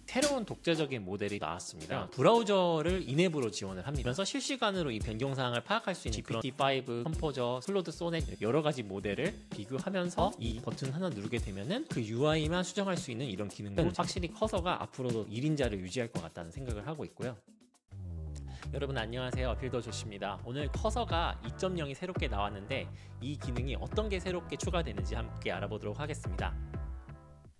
새로운 독자적인 모델이 나왔습니다. 브라우저를 인앱으로 지원을 합니다. 그래서 실시간으로 이 변경사항을 파악할 수 있는 GPT-5, 컴포저, 클로드 소넷 여러 가지 모델을 비교하면서 이 버튼 하나 누르게 되면은 그 UI만 수정할 수 있는 이런 기능은 확실히 커서가 앞으로도 1인자를 유지할 것 같다는 생각을 하고 있고요. 여러분 안녕하세요, 빌더 조씨입니다. 오늘 커서가 2.0이 새롭게 나왔는데 이 기능이 어떤 게 새롭게 추가되는지 함께 알아보도록 하겠습니다.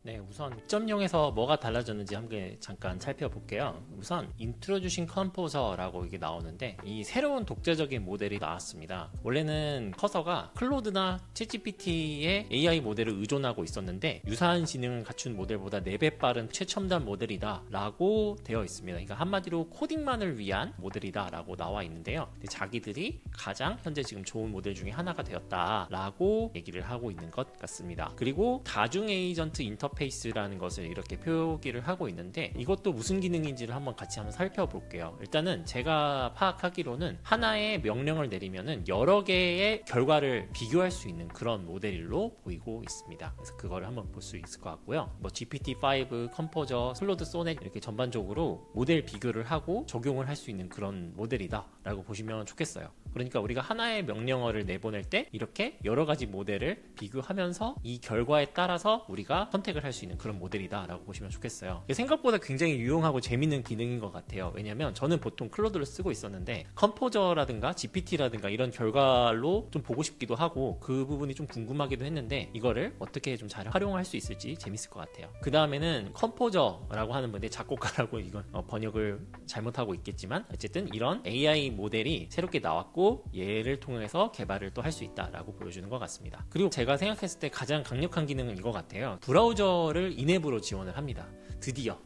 네, 우선 2.0에서 뭐가 달라졌는지 함께 잠깐 살펴볼게요. 우선 인트로듀싱 컴포저라고 이게 나오는데 이 새로운 독자적인 모델이 나왔습니다. 원래는 커서가 클로드나 챗GPT의 AI 모델을 의존하고 있었는데 유사한 지능을 갖춘 모델보다 4배 빠른 최첨단 모델이다 라고 되어 있습니다. 그러니까 한마디로 코딩만을 위한 모델이다 라고 나와 있는데요. 자기들이 가장 현재 지금 좋은 모델 중에 하나가 되었다 라고 얘기를 하고 있는 것 같습니다. 그리고 다중 에이전트 인터페이스라는 것을 이렇게 표기를 하고 있는데 이것도 무슨 기능인지를 한번 같이 살펴볼게요. 일단은 제가 파악하기로는 하나의 명령을 내리면은 여러 개의 결과를 비교할 수 있는 그런 모델로 보이고 있습니다. 그래서 그거를 한번 볼 수 있을 것 같고요. 뭐 GPT-5, 컴포저, 클로드 소넷 이렇게 전반적으로 모델 비교를 하고 적용을 할 수 있는 그런 모델이다 라고 보시면 좋겠어요. 그러니까 우리가 하나의 명령어를 내보낼 때 이렇게 여러 가지 모델을 비교하면서 이 결과에 따라서 우리가 선택을 할 수 있는 그런 모델이다 라고 보시면 좋겠어요. 생각보다 굉장히 유용하고 재밌는 기능인 것 같아요. 왜냐면 저는 보통 클로드를 쓰고 있었는데 컴포저라든가 GPT라든가 이런 결과로 좀 보고 싶기도 하고 그 부분이 좀 궁금하기도 했는데 이거를 어떻게 좀 잘 활용할 수 있을지 재밌을 것 같아요. 그 다음에는 컴포저라고 하는 분데 작곡가라고 이건 번역을 잘못하고 있겠지만 어쨌든 이런 AI 모델이 새롭게 나왔고 얘를 통해서 개발을 또 할 수 있다라고 보여주는 것 같습니다. 그리고 제가 생각했을 때 가장 강력한 기능은 이거 같아요. 브라우저를 인앱으로 지원을 합니다. 드디어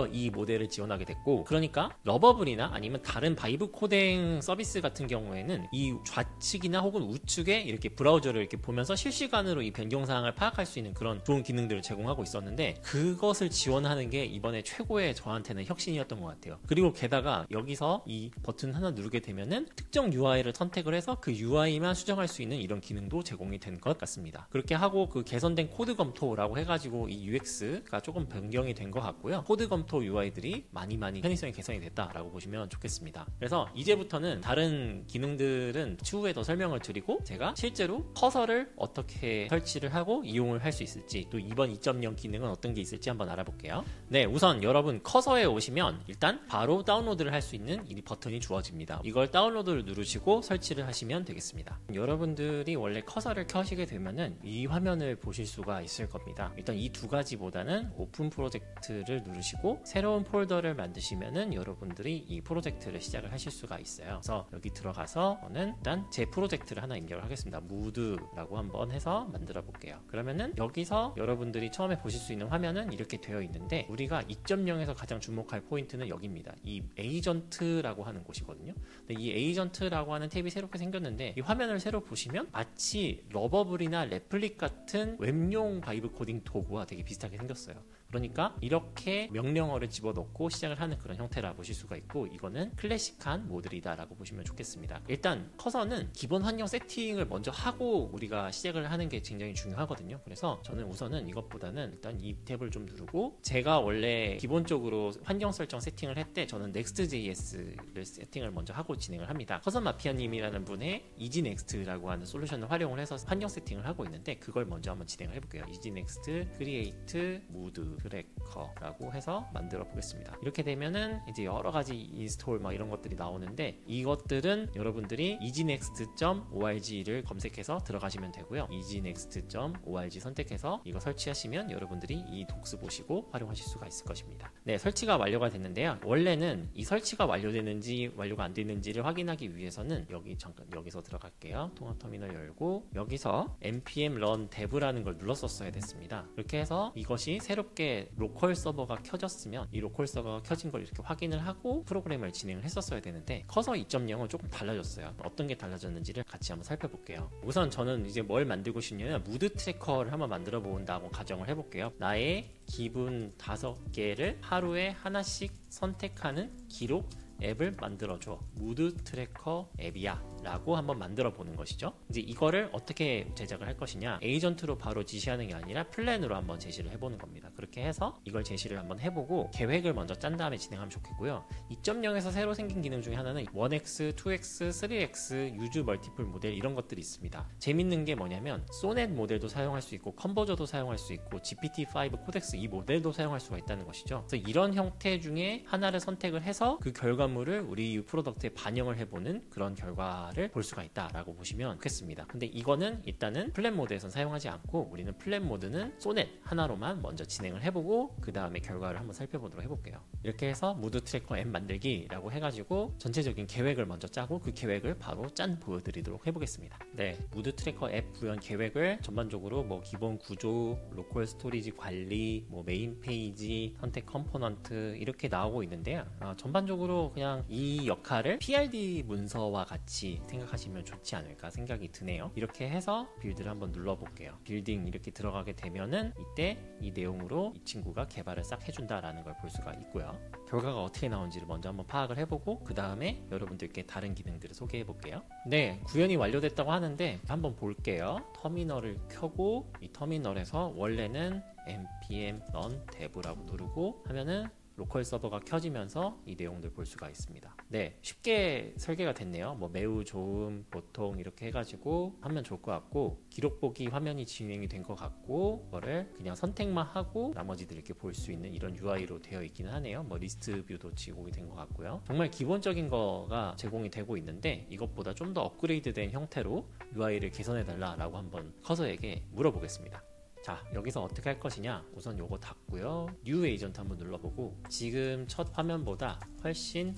이 모델을 지원하게 됐고, 그러니까 러버블이나 아니면 다른 바이브 코딩 서비스 같은 경우에는 이 좌측이나 혹은 우측에 이렇게 브라우저를 이렇게 보면서 실시간으로 이 변경사항을 파악할 수 있는 그런 좋은 기능들을 제공하고 있었는데 그것을 지원하는 게 이번에 최고의 저한테는 혁신이었던 것 같아요. 그리고 게다가 여기서 이 버튼 하나 누르게 되면은 특정 UI를 선택을 해서 그 UI만 수정할 수 있는 이런 기능도 제공이 된 것 같습니다. 그렇게 하고 그 개선된 코드 검토라고 해가지고 이 UX가 조금 변경이 된 것 같고요. 코드 검토 UI들이 많이 편의성이 개선이 됐다라고 보시면 좋겠습니다. 그래서 이제부터는 다른 기능들은 추후에 더 설명을 드리고 제가 실제로 커서를 어떻게 설치를 하고 이용을 할 수 있을지 또 이번 2.0 기능은 어떤 게 있을지 한번 알아볼게요. 네, 우선 여러분 커서에 오시면 일단 바로 다운로드를 할 수 있는 이 버튼이 주어집니다. 이걸 다운로드를 누르시고 설치를 하시면 되겠습니다. 여러분들이 원래 커서를 켜시게 되면은 이 화면을 보실 수가 있을 겁니다. 일단 이 두 가지보다는 오픈 프로젝트를 누르시고 새로운 폴더를 만드시면은 여러분들이 이 프로젝트를 시작을 하실 수가 있어요. 그래서 여기 들어가서 저는 일단 제 프로젝트를 하나 입력을 하겠습니다. 무드라고 한번 해서 만들어 볼게요. 그러면은 여기서 여러분들이 처음에 보실 수 있는 화면은 이렇게 되어 있는데 우리가 2.0에서 가장 주목할 포인트는 여기입니다. 이 에이전트라고 하는 곳이거든요. 근데 이 에이전트라고 하는 탭이 새롭게 생겼는데 이 화면을 새로 보시면 마치 러버블이나 레플릭 같은 웹용 바이브 코딩 도구와 되게 비슷하게 생겼어요. 그러니까 이렇게 명령어를 집어넣고 시작을 하는 그런 형태라 보실 수가 있고 이거는 클래식한 모델이다 라고 보시면 좋겠습니다. 일단 커서는 기본 환경 세팅을 먼저 하고 우리가 시작을 하는 게 굉장히 중요하거든요. 그래서 저는 우선은 이것보다는 일단 이 탭을 좀 누르고 제가 원래 기본적으로 환경 설정 세팅을 할 때 저는 Next.js를 세팅을 먼저 하고 진행을 합니다. 커서 마피아님이라는 분의 EasyNext라고 하는 솔루션을 활용을 해서 환경 세팅을 하고 있는데 그걸 먼저 한번 진행을 해볼게요. EasyNext, Create, Mood, 트래커라고 해서 만들어 보겠습니다. 이렇게 되면은 이제 여러 가지 인스톨 막 이런 것들이 나오는데 이것들은 여러분들이 easynext.org를 검색해서 들어가시면 되고요. easynext.org 선택해서 이거 설치하시면 여러분들이 이 독스 보시고 활용하실 수가 있을 것입니다. 네, 설치가 완료가 됐는데요. 원래는 이 설치가 완료되는지 완료가 안 되는지를 확인하기 위해서는 여기서 들어갈게요. 통합 터미널 열고 여기서 npm run dev라는 걸 눌렀었어야 됐습니다. 이렇게 해서 이것이 새롭게 로컬 서버가 켜졌으면 이 로컬 서버가 켜진 걸 이렇게 확인을 하고 프로그램을 진행을 했었어야 되는데 커서 2.0은 조금 달라졌어요. 어떤 게 달라졌는지를 같이 한번 살펴볼게요. 우선 저는 이제 뭘 만들고 싶냐면 무드 트래커를 한번 만들어 본다고 가정을 해볼게요. 나의 기분 5개를 하루에 하나씩 선택하는 기록 앱을 만들어줘. 무드 트래커 앱이야. 라고 한번 만들어 보는 것이죠. 이제 이거를 어떻게 제작을 할 것이냐, 에이전트로 바로 지시하는 게 아니라 플랜으로 한번 제시를 해보는 겁니다. 그렇게 해서 이걸 제시를 한번 해보고 계획을 먼저 짠 다음에 진행하면 좋겠고요. 2.0에서 새로 생긴 기능 중에 하나는 1X, 2X, 3X, 유즈 멀티플 모델 이런 것들이 있습니다. 재밌는 게 뭐냐면 소넷 모델도 사용할 수 있고 컨버저도 사용할 수 있고 GPT-5 코덱스 이 모델도 사용할 수가 있다는 것이죠. 그래서 이런 형태 중에 하나를 선택을 해서 그 결과물을 우리 프로덕트에 반영을 해보는 그런 결과를 볼 수가 있다라고 보시면 좋겠습니다. 근데 이거는 일단은 플랜 모드에선 사용하지 않고 우리는 플랜 모드는 소넷 하나로만 먼저 진행을 해보고 그 다음에 결과를 한번 살펴보도록 해볼게요. 이렇게 해서 무드 트래커 앱 만들기라고 해가지고 전체적인 계획을 먼저 짜고 그 계획을 바로 짠 보여드리도록 해보겠습니다. 네, 무드 트래커 앱 구현 계획을 전반적으로 뭐 기본 구조, 로컬 스토리지 관리, 뭐 메인 페이지, 선택 컴포넌트 이렇게 나오고 있는데요. 전반적으로 그냥 이 역할을 PRD 문서와 같이 생각하시면 좋지 않을까 생각이 드네요. 이렇게 해서 빌드를 한번 눌러볼게요. 빌딩 이렇게 들어가게 되면은 이때 이 내용으로 이 친구가 개발을 싹 해준다라는 걸 볼 수가 있고요. 결과가 어떻게 나온지를 먼저 한번 파악을 해보고 그 다음에 여러분들께 다른 기능들을 소개해 볼게요. 네, 구현이 완료됐다고 하는데 한번 볼게요. 터미널을 켜고 이 터미널에서 원래는 npm run dev라고 누르고 하면은 로컬 서버가 켜지면서 이 내용들 볼 수가 있습니다. 네, 쉽게 설계가 됐네요. 뭐 매우 좋음, 보통 이렇게 해가지고 하면 좋을 것 같고 기록 보기 화면이 진행이 된 것 같고 그거를 그냥 선택만 하고 나머지들 이렇게 볼 수 있는 이런 UI로 되어 있기는 하네요. 뭐 리스트 뷰도 제공이 된 것 같고요. 정말 기본적인 거가 제공이 되고 있는데 이것보다 좀 더 업그레이드된 형태로 UI를 개선해 달라고 한번 커서에게 물어보겠습니다. 자, 여기서 어떻게 할 것이냐, 우선 요거 닫고요. 뉴 에이전트 한번 눌러보고 지금 첫 화면보다 훨씬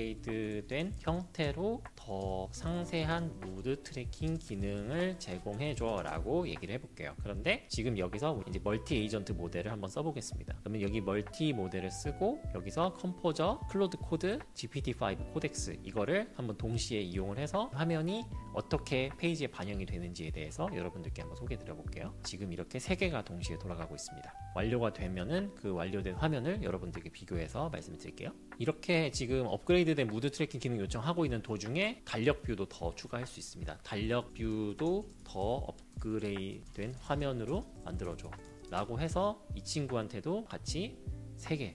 업그레이드된 형태로 더 상세한 무드 트래킹 기능을 제공해줘 라고 얘기를 해볼게요. 그런데 지금 여기서 이제 멀티 에이전트 모델을 한번 써보겠습니다. 그러면 여기 멀티 모델을 쓰고 여기서 컴포저, 클로드 코드, GPT-5 코덱스 이거를 한번 동시에 이용을 해서 화면이 어떻게 페이지에 반영이 되는지에 대해서 여러분들께 한번 소개해 드려볼게요. 지금 이렇게 3개가 동시에 돌아가고 있습니다. 완료가 되면은 그 완료된 화면을 여러분들께 비교해서 말씀드릴게요. 이렇게 지금 업그레이드된 무드 트래킹 기능 요청하고 있는 도중에 달력 뷰도 더 추가할 수 있습니다. 달력 뷰도 더 업그레이드된 화면으로 만들어줘 라고 해서 이 친구한테도 같이 3개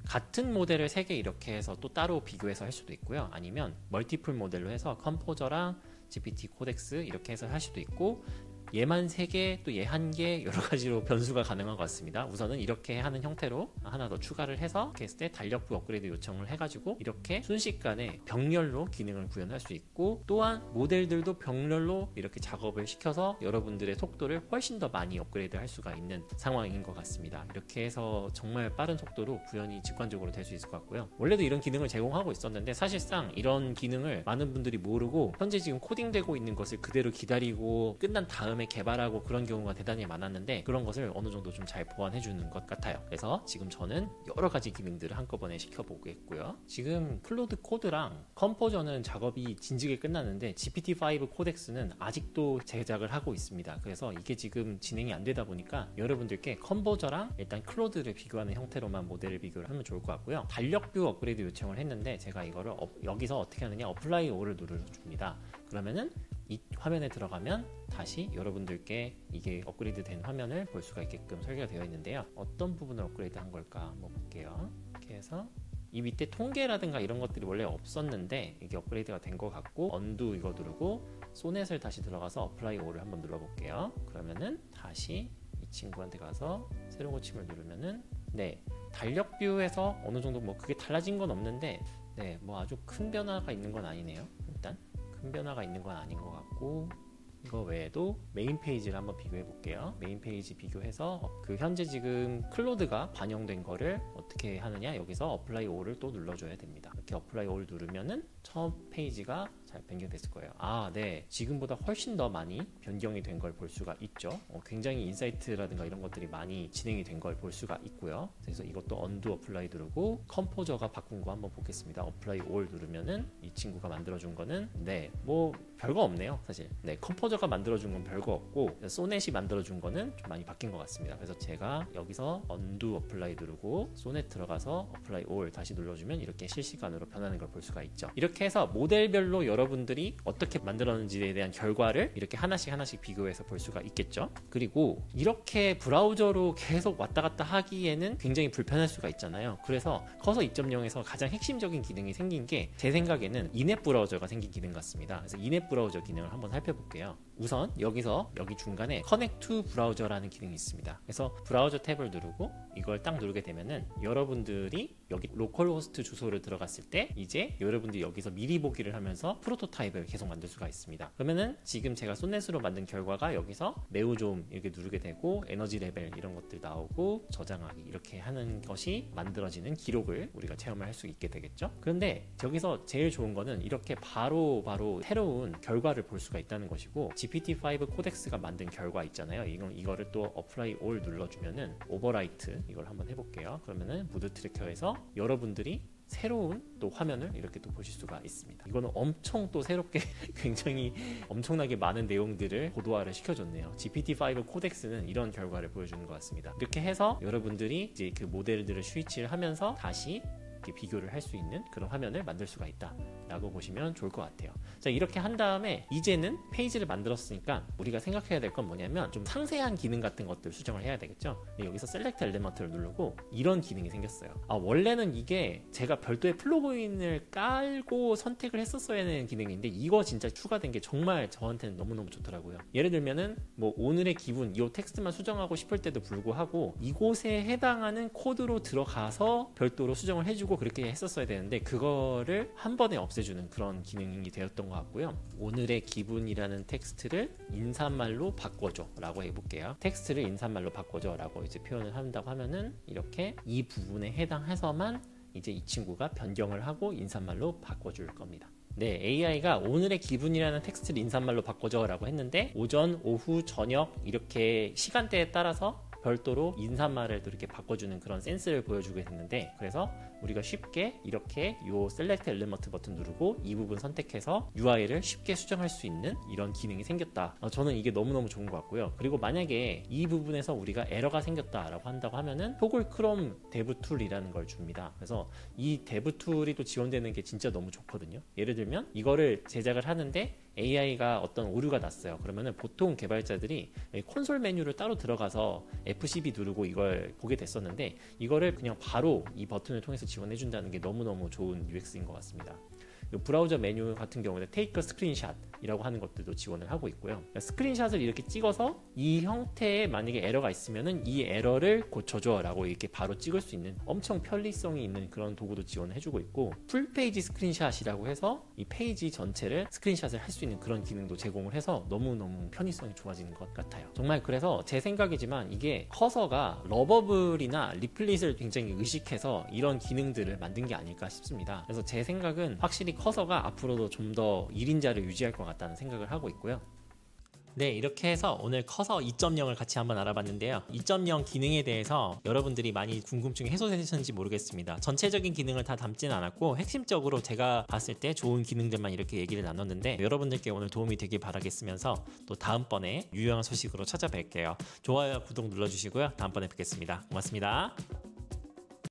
같은 모델을 3개 이렇게 해서 또 따로 비교해서 할 수도 있고요. 아니면 멀티플 모델로 해서 컴포저랑 GPT 코덱스 이렇게 해서 할 수도 있고 얘만 3개 또 얘 1개 여러 가지로 변수가 가능한 것 같습니다. 우선은 이렇게 하는 형태로 하나 더 추가를 해서 이렇게 했을 때 달력부 업그레이드 요청을 해가지고 이렇게 순식간에 병렬로 기능을 구현할 수 있고 또한 모델들도 병렬로 이렇게 작업을 시켜서 여러분들의 속도를 훨씬 더 많이 업그레이드 할 수가 있는 상황인 것 같습니다. 이렇게 해서 정말 빠른 속도로 구현이 직관적으로 될 수 있을 것 같고요. 원래도 이런 기능을 제공하고 있었는데 사실상 이런 기능을 많은 분들이 모르고 현재 지금 코딩되고 있는 것을 그대로 기다리고 끝난 다음에 개발하고 그런 경우가 대단히 많았는데 그런 것을 어느 정도 좀 잘 보완해 주는 것 같아요. 그래서 지금 저는 여러 가지 기능들을 한꺼번에 시켜보겠고요. 지금 클로드 코드랑 컴포저는 작업이 진지게 끝났는데 GPT-5 코덱스는 아직도 제작을 하고 있습니다. 그래서 이게 지금 진행이 안 되다 보니까 여러분들께 컴포저랑 일단 클로드를 비교하는 형태로만 모델을 비교를 하면 좋을 것 같고요. 달력뷰 업그레이드 요청을 했는데 제가 이거를 여기서 어떻게 하느냐, 어플라이 올을 눌러줍니다. 그러면은 이 화면에 들어가면 다시 여러분들께 이게 업그레이드 된 화면을 볼 수가 있게끔 설계가 되어 있는데요. 어떤 부분을 업그레이드 한 걸까 한번 볼게요. 이렇게 해서 이 밑에 통계라든가 이런 것들이 원래 없었는데 이게 업그레이드가 된 것 같고 언두 이거 누르고 소넷을 다시 들어가서 어플라이 올을 한번 눌러볼게요. 그러면은 다시 이 친구한테 가서 새로 고침을 누르면은 네, 달력 뷰에서 어느 정도 뭐 그게 달라진 건 없는데 네, 뭐 아주 큰 변화가 있는 건 아니네요. 일단 큰 변화가 있는 건 아닌 것 같고 이거 외에도 메인 페이지를 한번 비교해 볼게요. 메인 페이지 비교해서 그 현재 지금 클로드가 반영된 거를 어떻게 하느냐, 여기서 어플라이 올을 또 눌러줘야 됩니다. 이렇게 어플라이 올 누르면은 처음 페이지가 잘 변경됐을 거예요. 아, 네, 지금보다 훨씬 더 많이 변경이 된 걸 볼 수가 있죠. 굉장히 인사이트라든가 이런 것들이 많이 진행이 된 걸 볼 수가 있고요. 그래서 이것도 언두 어플라이 누르고 컴포저가 바꾼 거 한번 보겠습니다. 어플라이 올 누르면은 이 친구가 만들어준 거는 네, 뭐 별거 없네요, 사실. 네, 컴포저 브라우저가 만들어준 건 별거 없고 소넷이 만들어준 거는 좀 많이 바뀐 것 같습니다. 그래서 제가 여기서 언두 어플라이 누르고 소넷 들어가서 어플라이 올 다시 눌러주면 이렇게 실시간으로 변하는 걸 볼 수가 있죠. 이렇게 해서 모델별로 여러분들이 어떻게 만들었는지에 대한 결과를 이렇게 하나씩 비교해서 볼 수가 있겠죠. 그리고 이렇게 브라우저로 계속 왔다 갔다 하기에는 굉장히 불편할 수가 있잖아요. 그래서 커서 2.0에서 가장 핵심적인 기능이 생긴 게 제 생각에는 인앱 브라우저가 생긴 기능 같습니다. 그래서 인앱 브라우저 기능을 한번 살펴볼게요. 우선 여기서 여기 중간에 Connect to 브라우저라는 기능이 있습니다. 그래서 브라우저 탭을 누르고 이걸 딱 누르게 되면은 여러분들이 여기 로컬호스트 주소를 들어갔을 때 이제 여러분들이 여기서 미리 보기를 하면서 프로토타입을 계속 만들 수가 있습니다. 그러면은 지금 제가 쏜넷으로 만든 결과가 여기서 매우 좀 이렇게 누르게 되고 에너지 레벨 이런 것들 나오고 저장하기 이렇게 하는 것이 만들어지는 기록을 우리가 체험을 할 수 있게 되겠죠. 그런데 여기서 제일 좋은 거는 이렇게 바로 새로운 결과를 볼 수가 있다는 것이고 GPT-5 코덱스가 만든 결과 있잖아요. 이거를 또 어플라이 올 눌러주면은 오버라이트 이걸 한번 해볼게요. 그러면은 무드 트래커에서 여러분들이 새로운 또 화면을 이렇게 또 보실 수가 있습니다. 이거는 엄청 또 새롭게 굉장히 엄청나게 많은 내용들을 고도화를 시켜줬네요. GPT-5 코덱스는 이런 결과를 보여주는 것 같습니다. 이렇게 해서 여러분들이 이제 그 모델들을 스위치를 하면서 다시 이렇게 비교를 할 수 있는 그런 화면을 만들 수가 있다 라고 보시면 좋을 것 같아요. 자, 이렇게 한 다음에 이제는 페이지를 만들었으니까 우리가 생각해야 될 건 뭐냐면 좀 상세한 기능 같은 것들 수정을 해야 되겠죠. 여기서 셀렉트 엘리먼트를 누르고 이런 기능이 생겼어요. 원래는 이게 제가 별도의 플러그인을 깔고 선택을 했었어야 하는 기능인데 이거 진짜 추가된 게 정말 저한테는 너무너무 좋더라고요. 예를 들면은 뭐 오늘의 기분 이 텍스트만 수정하고 싶을 때도 불구하고 이곳에 해당하는 코드로 들어가서 별도로 수정을 해주고 그렇게 했었어야 되는데 그거를 한 번에 없애주는 그런 기능이 되었던 것 같고요. 오늘의 기분이라는 텍스트를 인사말로 바꿔줘 라고 해볼게요. 텍스트를 인사말로 바꿔줘 라고 이제 표현을 한다고 하면은 이렇게 이 부분에 해당해서만 이제 이 친구가 변경을 하고 인사말로 바꿔줄 겁니다. 네, AI가 오늘의 기분이라는 텍스트를 인사말로 바꿔줘 라고 했는데 오전, 오후, 저녁 이렇게 시간대에 따라서 별도로 인사말을 또 이렇게 바꿔주는 그런 센스를 보여주게 됐는데 그래서 우리가 쉽게 이렇게 요 셀렉트 엘리먼트 버튼 누르고 이 부분 선택해서 UI를 쉽게 수정할 수 있는 이런 기능이 생겼다. 저는 이게 너무너무 좋은 것 같고요. 그리고 만약에 이 부분에서 우리가 에러가 생겼다라고 한다고 하면은 토글 크롬 데브 툴이라는 걸 줍니다. 그래서 이 데브 툴이 또 지원되는 게 진짜 너무 좋거든요. 예를 들면 이거를 제작을 하는데 AI가 어떤 오류가 났어요. 그러면은 보통 개발자들이 콘솔 메뉴를 따로 들어가서 F12 누르고 이걸 보게 됐었는데 이거를 그냥 바로 이 버튼을 통해서 지원해 준다는 게 너무너무 좋은 UX인 것 같습니다. 브라우저 메뉴 같은 경우는 Take a Screenshot 이라고 하는 것들도 지원을 하고 있고요. 스크린샷을 이렇게 찍어서 이 형태에 만약에 에러가 있으면은 이 에러를 고쳐줘 라고 이렇게 바로 찍을 수 있는 엄청 편리성이 있는 그런 도구도 지원을 해주고 있고 풀페이지 스크린샷이라고 해서 이 페이지 전체를 스크린샷을 할 수 있는 그런 기능도 제공을 해서 너무너무 편의성이 좋아지는 것 같아요. 정말 그래서 제 생각이지만 이게 커서가 러버블이나 리플릿을 굉장히 의식해서 이런 기능들을 만든 게 아닐까 싶습니다. 그래서 제 생각은 확실히 커서가 앞으로도 좀 더 1인자를 유지할 것 같다는 생각을 하고 있고요. 네, 이렇게 해서 오늘 커서 2.0을 같이 한번 알아봤는데요. 2.0 기능에 대해서 여러분들이 많이 궁금증이 해소되셨는지 모르겠습니다. 전체적인 기능을 다 담지는 않았고 핵심적으로 제가 봤을 때 좋은 기능들만 이렇게 얘기를 나눴는데 여러분들께 오늘 도움이 되길 바라겠으면서 또 다음번에 유용한 소식으로 찾아뵐게요. 좋아요, 구독 눌러주시고요. 다음번에 뵙겠습니다. 고맙습니다.